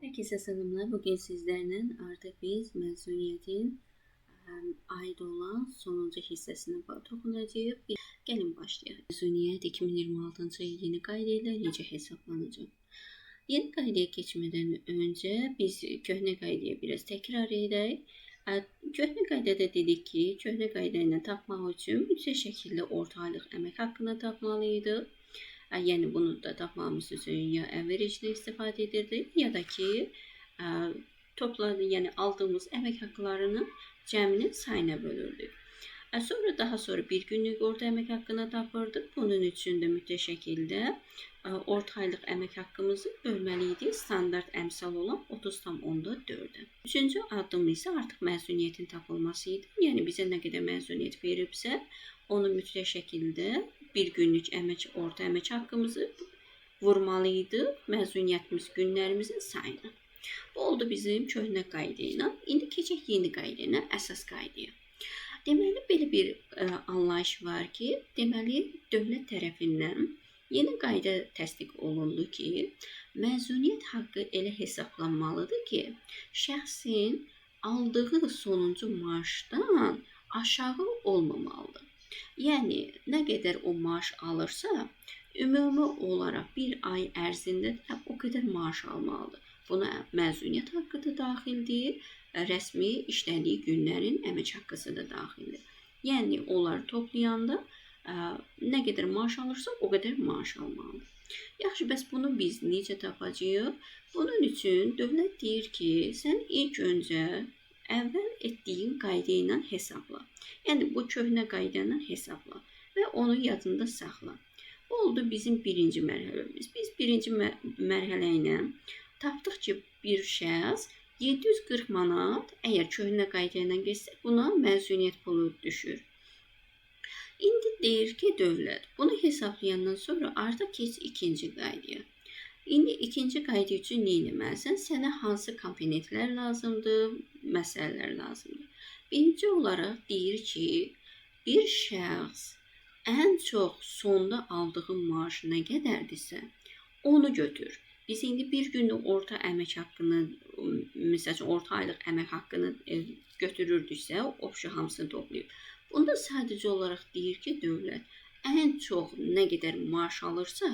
Herkese selamlar. Bugün sizlerle artık biz mezuniyetin ait olan sonuncu hissesine toxunacağıq. Gəlin başlayaq. Mezuniyet 2026-cı il yeni qayda ilə necə hesablanacaq? Yeni qaydaya keçmədən öncə biz köhnə qaydaya biraz təkrar edək. Köhnə qaydada dedik ki, köhnə qayda ilə tapmaq üçün yüksək şəkildə orta aylıq əmək haqqını tapmalıydıq. Yəni bunu da tapmamız üçün ya average'den istifadə edirdik ya da ki yəni aldığımız əmək haqqlarının cəminin sayına bölürdük. Daha sonra bir günlük orta əmək haqqını tapırdıq. Bunun üçün də mütləq şəkildə orta aylıq əmək haqqımızı bölməliydik standart əmsal olan 30,4-ə. Üçüncü addım isə artıq məzuniyyətin tapılması idi. Yəni bizə nə qədər məzuniyyət veribsə, onu mütləq şəkildə bir günlük orta əmək haqqımızı vurmalıydı məzuniyyətimiz günlərimizin sayına. Bu oldu bizim köhnə qayda ilə. İndi keçək yeni qayda ilə, əsas qaydaya. Deməli, belə bir anlayış var ki, deməli, dövlət tərəfindən yeni qayda təsdiq olundu ki, məzuniyyət haqqı elə hesablanmalıdır ki, şəxsin aldığı sonuncu maaşdan aşağı olmamalıdır. Yəni, nə qədər o maaş alırsa, ümumi olaraq bir ay ərzində də o qədər maaş almalıdır. Buna məzuniyyət haqqı da daxildir, rəsmi işlədiyi günlərin əmək haqqısı da daxildir. Yəni, onları toplayanda nə qədər maaş alırsa, o qədər maaş almalıdır. Yaxşı, bəs bunu biz necə tapacağıq? Bunun üçün dövlət deyir ki, sən ilk öncə əvvəl etdiyin qayda ilə hesabla. Yəni, bu köhnə qayda ilə hesabla və onu yadında saxla. Bu oldu bizim birinci mərhələmiz. Biz birinci mərhələ ilə tapdıq ki, bir şəxs 740 manat, əgər köhnə qayda ilə geçsə, buna məzuniyyət pulu düşür. İndi deyir ki, dövlət, bunu hesaplayandan sonra artıq keç ikinci qaydaya. İndi ikinci qayda üçün nə etməlisən? Sənə hansı komponentlər lazımdır, məsələlər lazımdır. Birinci olaraq deyir ki, bir şəxs ən çox sonda aldığı maaş nə qədərdirsə, onu götür. Biz indi bir günlük orta əmək haqqını, məsələn, orta aylıq əmək haqqını götürürdüksə, opşu hamısını toplayıb. Bunda sadəcə olaraq deyir ki, dövlət ən çox nə qədər maaş alırsa,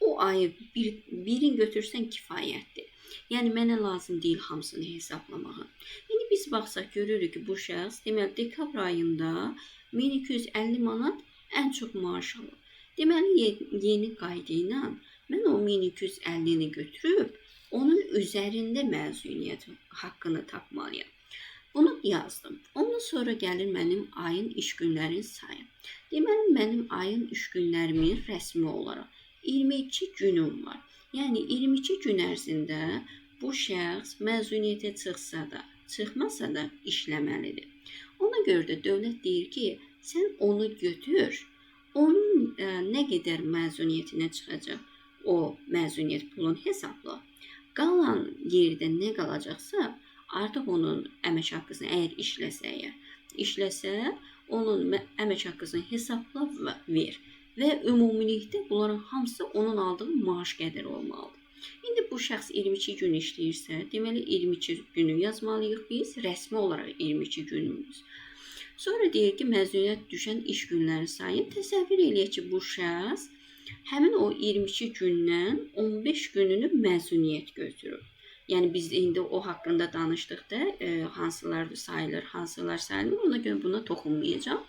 o ayı birini götürsən kifayətdir. Yəni, mənə lazım deyil hamısını hesablamağa. İndi biz baxsaq görürük ki, bu şəxs, deməli, dekabr ayında 1250 manat ən çox maaş alır. Deməli, yeni qayda ilə mən o 1250-ni götürüb, onun üzərində məzuniyyət haqqını tapmalıyam. Bunu yazdım. Ondan sonra gəlir mənim ayın iş günlərin sayı. Deməli, mənim ayın iş günlərimin rəsmi olaraq 22 günüm var. Yəni, 22 gün ərzində bu şəxs məzuniyyətə çıxsa da, çıxmasa da işləməlidir. Ona görə də dövlət deyir ki, sən onu götür, onun nə qədər məzuniyyətinə çıxacaq, o məzuniyyət pulunu hesabla. Qalan yerdə nə qalacaqsa, artıq onun əmək haqqısını, əgər işləsə, onun əmək haqqısını hesabla ver və ümumilikdə bunların hamısı onun aldığı maaş qədər olmalıdır. İndi bu şəxs 22 gün işləyirsə, deməli 22 günü yazmalıyıq biz, rəsmi olaraq 22 günümüz. Sonra deyir ki, məzuniyyət düşən iş günlərin sayı. Təsəvvür eləyək ki, bu şəxs həmin o 22 gündən 15 gününü məzuniyyət götürür. Yəni, biz indi o haqqında danışdıq da, hansılar sayılır, hansılar sayılır, ona görə buna toxunmayacağım.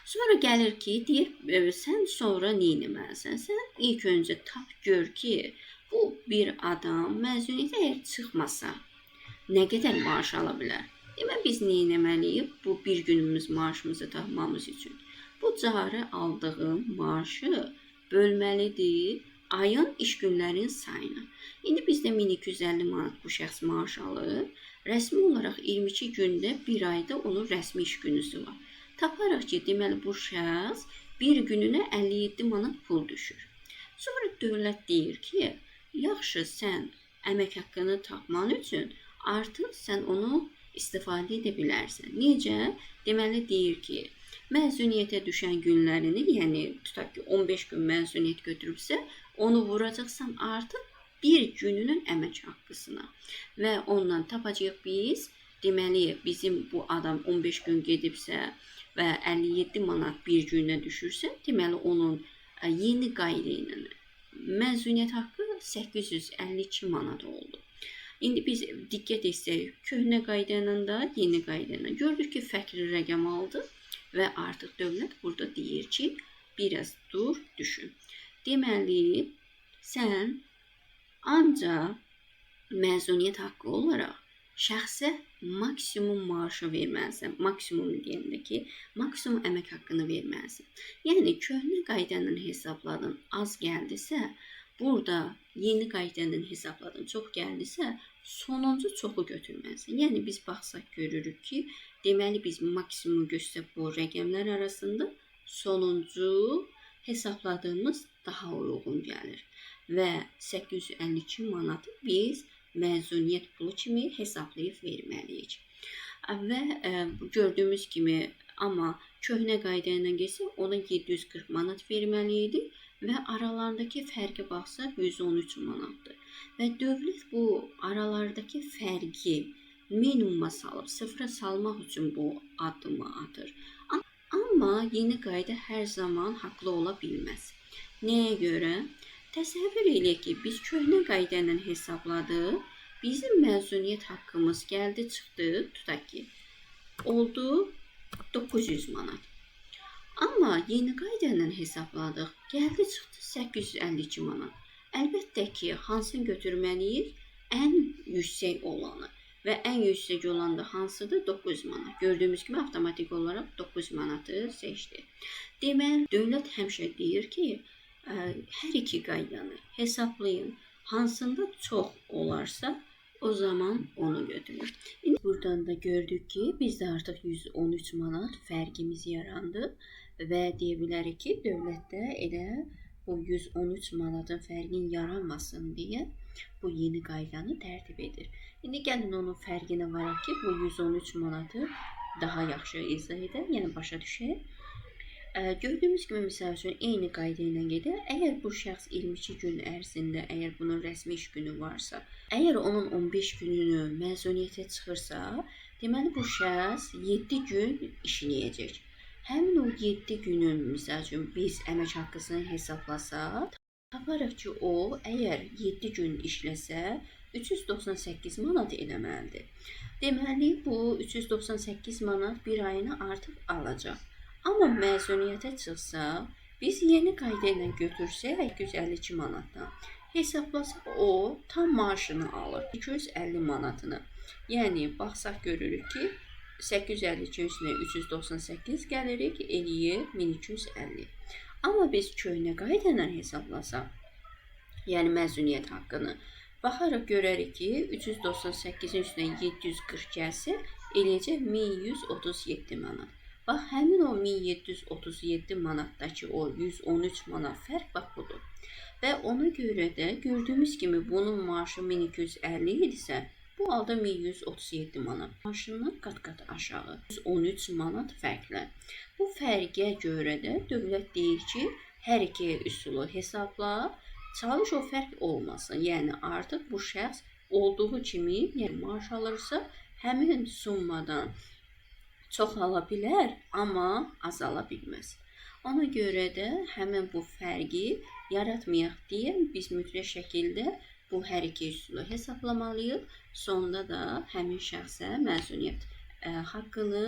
Sonra gəlir ki, deyir, sən sonra nə etməlisən? Sən ilk öncə tap gör ki, bu bir adam məzuniyyətə əgər çıxmasa, nə qədər maaş ala bilər? Demə, biz nə etməliyik? Bu bir günümüz maaşımızı tapmamız üçün. Bu cari aldığım maaşı bölməlidir ayın iş günlərin sayına. İndi bizdə 1250 manat bu şəxs maaş alır. Rəsmi olaraq 22 gündə bir ayda onun rəsmi iş günüsü var. Taparaq ki, deməli bu şəxs bir gününə 57 manat pul düşür. Sonra dövlət deyir ki, yaxşı, sən əmək haqqını tapman üçün artıq sən onu istifadə edə bilərsən. Necə? Deməli deyir ki, məzuniyyətə düşən günlərini, yəni tutaq ki, 15 gün məzuniyyət götürübsə, onu vuracaqsan artıq bir gününün əmək haqqısına və ondan tapacağıq biz. Deməli, bizim bu adam 15 gün gedibsə və 57 manat bir günə düşürsə, deməli onun yeni qayda ilə məzuniyyət haqqı 852 manat oldu. İndi biz diqqət etsək, köhnə qayda ilə də yeni qayda ilə gördük ki, fərqli rəqəm aldı və artıq dövlət burada deyir ki, biraz dur, düşün. Deməli, sən ancaq məzuniyyət haqqı olaraq şəxsə maksimum maaşı verməlisən. Maksimum deyəndə ki, maksimum əmək haqqını verməlisən. Yəni, köhnə qayda ilə hesabladın, az gəldisə, burada yeni qayda ilə hesabladın, çox gəldisə, sonuncu çoxu götürməlisən. Yəni, biz baxsaq görürük ki, deməli, biz maksimumu göstərsək bu rəqəmlər arasında sonuncu hesabladığımız daha uyğun gəlir. Və 852 manatı biz məzuniyyət pulu kimi hesablayıb verməliyik. Və gördüyümüz kimi, amma köhnə qayda ilə getsə, ona 740 manat verməli idi və aralarındakı fərqə baxsaq 113 manatdır. Və dövlət bu aralardakı fərqi minimuma salıb, sıfıra salmaq üçün bu addımı atır. Amma yeni qayda hər zaman haqlı ola bilməz. Nəyə görə? Təsəvvür eləyək ki, biz köhnə qayda ilə hesabladıq, bizim məzuniyyət haqqımız gəldi, çıxdı, tutaq ki, oldu 900 manat. Amma yeni qayda ilə hesabladıq, gəldi, çıxdı 852 manat. Əlbəttə ki, hansını götürməliyik? Ən yüksək olanı. Və ən yüksək olan da hansıdır? 9 manat. Gördüyümüz kimi avtomatik olaraq 9 manatı seçdi. Deməli, dövlət həmişə deyir ki, hər iki qaydanı hesablayın. Hansında çox olarsa, o zaman onu götürün. İndi buradan da gördük ki, bizdə artıq 113 manat fərqimiz yarandı və deyə bilərik ki, dövlətdə elə bu 113 manatın fərqin yaranmasın deyə bu yeni qaydanı tərtib edir. İndi gəlin onun fərqinə varaq ki, bu 113 manatı daha yaxşı izah edək, yəni başa düşək. Gördüyümüz kimi, misal üçün, eyni qayda ilə gedir. Əgər bu şəxs 22 gün ərzində, əgər bunun rəsmi iş günü varsa, əgər onun 15 gününü məzuniyyətə çıxırsa, deməli bu şəxs 7 gün işləyəcək. Həmin o 7 günün, misal üçün, biz əmək haqqısını hesablasaq, taparıq ki, o, əgər 7 gün işləsə, 398 manat eləməlidir. Deməli, bu 398 manat bir ayını artıq alacaq. Amma məzuniyyətə çıxsa, biz yeni qayda ilə götürsək 252 manatdan hesablasaq, o tam maaşını alır, 250 manatını. Yəni, baxsaq görürük ki, 852 üstünə 398 gəlirik, eləyir 1250. Amma biz köhnə qayda ilə hesablasaq, yəni məzuniyyət haqqını, baxarıq görərik ki, 398-in üstünə 740 gəlsə, eləyəcək 1137 manat. Bax, həmin o 1737 manatdakı o 113 manat fərq bax budur. Və ona görə də gördüyümüz kimi bunun maaşı 1250 idisə, bu halda 1137 manat. Maaşından qat-qat aşağı 113 manat fərqlə. Bu fərqə görə də dövlət deyir ki, hər iki üsulu hesabla, çalış o fərq olmasın. Yəni artıq bu şəxs olduğu kimi, yəni maaş alırsa, həmin summadan çox ala bilər, amma azala bilməz. Ona görə də həmin bu fərqi yaratmayaq deyə biz mütləq şəkildə bu hər iki üsulu hesablamalıyıq. Sonda da həmin şəxsə məzuniyyət haqqını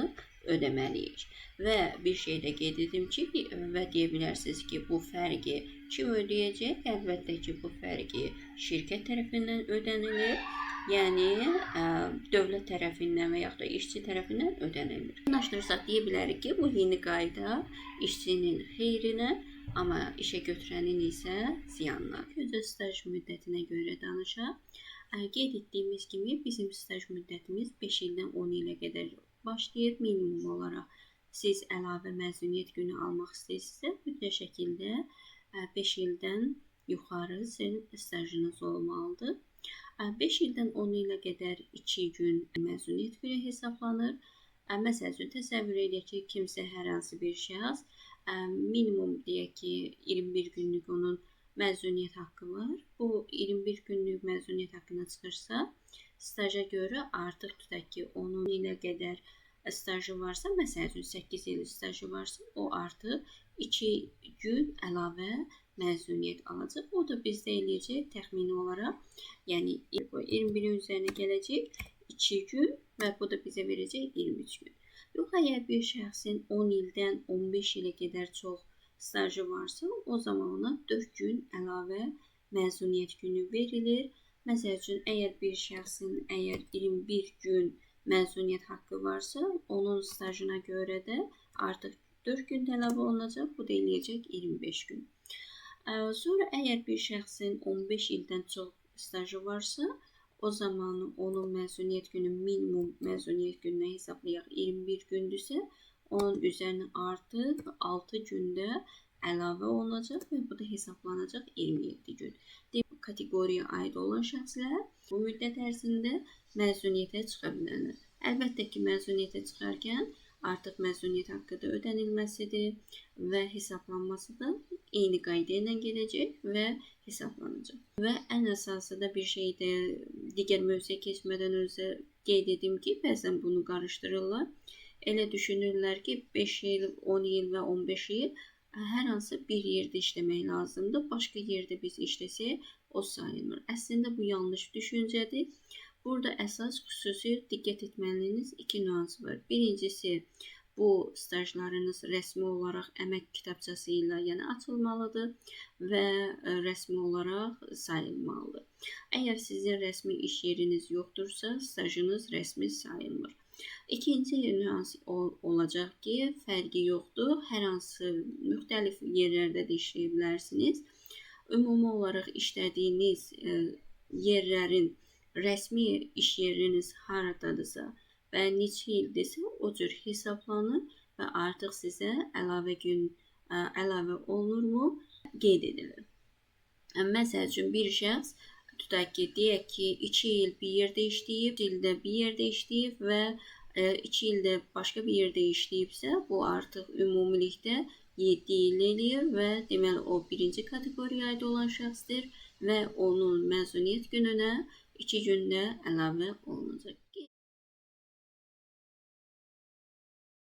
ödəməliyik. Və bir şey də qeyd edim ki, və deyə bilərsiniz ki, bu fərqi kim ödəyəcək? Əlbəttə ki, bu fərqi şirkət tərəfindən ödənilir. Yəni, dövlət tərəfindən və yaxud da işçi tərəfindən ödənilir. Anlaşdırsaq, deyə bilərik ki, bu yeni qayda işçinin xeyrinə, amma işə götürənin isə ziyanına. Gözəl staj müddətinə görə danışaq. Qeyd etdiyimiz kimi, bizim staj müddətimiz 5 ildən 10 ilə qədər başlayır. Minimum olaraq siz əlavə məzuniyyət günü almaq istəyirsinizsə, mütləq şəkildə 5 ildən yuxarı sizin stajınız olmalıdır. 5 ildən 10 ilə qədər 2 gün məzuniyyət günü hesablanır. Məsəl üçün, təsəvvür edək ki, kimsə hər hansı bir şəxs minimum deyək ki, 21 günlük onun məzuniyyət haqqı var. Bu 21 günlük məzuniyyət haqqına çıxırsa, staja görə artıq tutaq ki, onun ilə qədər stajı varsa, məsəl üçün 8 il stajı varsa, o artıq 2 gün əlavə məzuniyyət alacaq. O da bizdə eləyəcək təxmini olaraq, yəni 21-in üzərinə gələcək 2 gün və bu da bizə verəcək 23 gün. Yox, əgər bir şəxsin 10 ildən 15 ilə qədər çox stajı varsa, o zaman ona 4 gün əlavə məzuniyyət günü verilir. Məsəl üçün, əgər bir şəxsin 21 gün məzuniyyət haqqı varsa, onun stajına görə də artıq 4 gün əlavə olunacaq, bu da eləyəcək 25 gün. Sonra əgər bir şəxsin 15 ildən çox stajı varsa, o zaman onun məzuniyyət günü minimum məzuniyyət gününə hesablayaq 21 gündürsə, onun üzərinə artıq 6 gündə əlavə olunacaq və bu da hesablanacaq 27 gün. Demək, kateqoriyaya aid olan şəxslər bu müddət ərzində məzuniyyətə çıxa bilərlər. Əlbəttə ki, məzuniyyətə çıxarkən artıq məzuniyyət haqqı da ödənilməsidir və hesablanması da eyni qayda ilə gələcək və hesablanacaq. Və ən əsası da bir şey də digər mövzuya keçmədən öncə qeyd edim ki, bəzən bunu qarışdırırlar. Elə düşünürlər ki, 5 il, 10 il və 15 il hər hansı bir yerdə işləmək lazımdır. Başqa yerdə biz işləsək, o sayılmır. Əslində bu yanlış düşüncədir. Burada əsas xüsusi diqqət etməliyiniz 2 nüans var. Birincisi, bu stajlarınız rəsmi olaraq əmək kitabçası ilə açılmalıdır və rəsmi olaraq sayılmalıdır. Əgər sizin rəsmi iş yeriniz yoxdursa, stajınız rəsmi sayılmır. İkinci nüans olacaq ki, fərqi yoxdur. Hər hansı müxtəlif yerlərdə də işləyə bilərsiniz. Ümumi olaraq işlədiyiniz yerlərin rəsmi iş yeriniz haradadırsa və neçə ildirsə, o cür hesablanır və artıq sizə əlavə gün əlavə olunurmu qeyd edilir. Məsəl üçün bir şəxs tutaq ki, deyək ki, 2 il bir yerdə işləyib, 2 ildə bir yerdə işləyib və 2 ildə başqa bir yerdə işləyibsə, bu artıq ümumilikdə 7 il eləyir və deməli o birinci kateqoriyaya aid olan şəxsdir və onun məzuniyyət gününə 2 gündə əlavə olunacaq.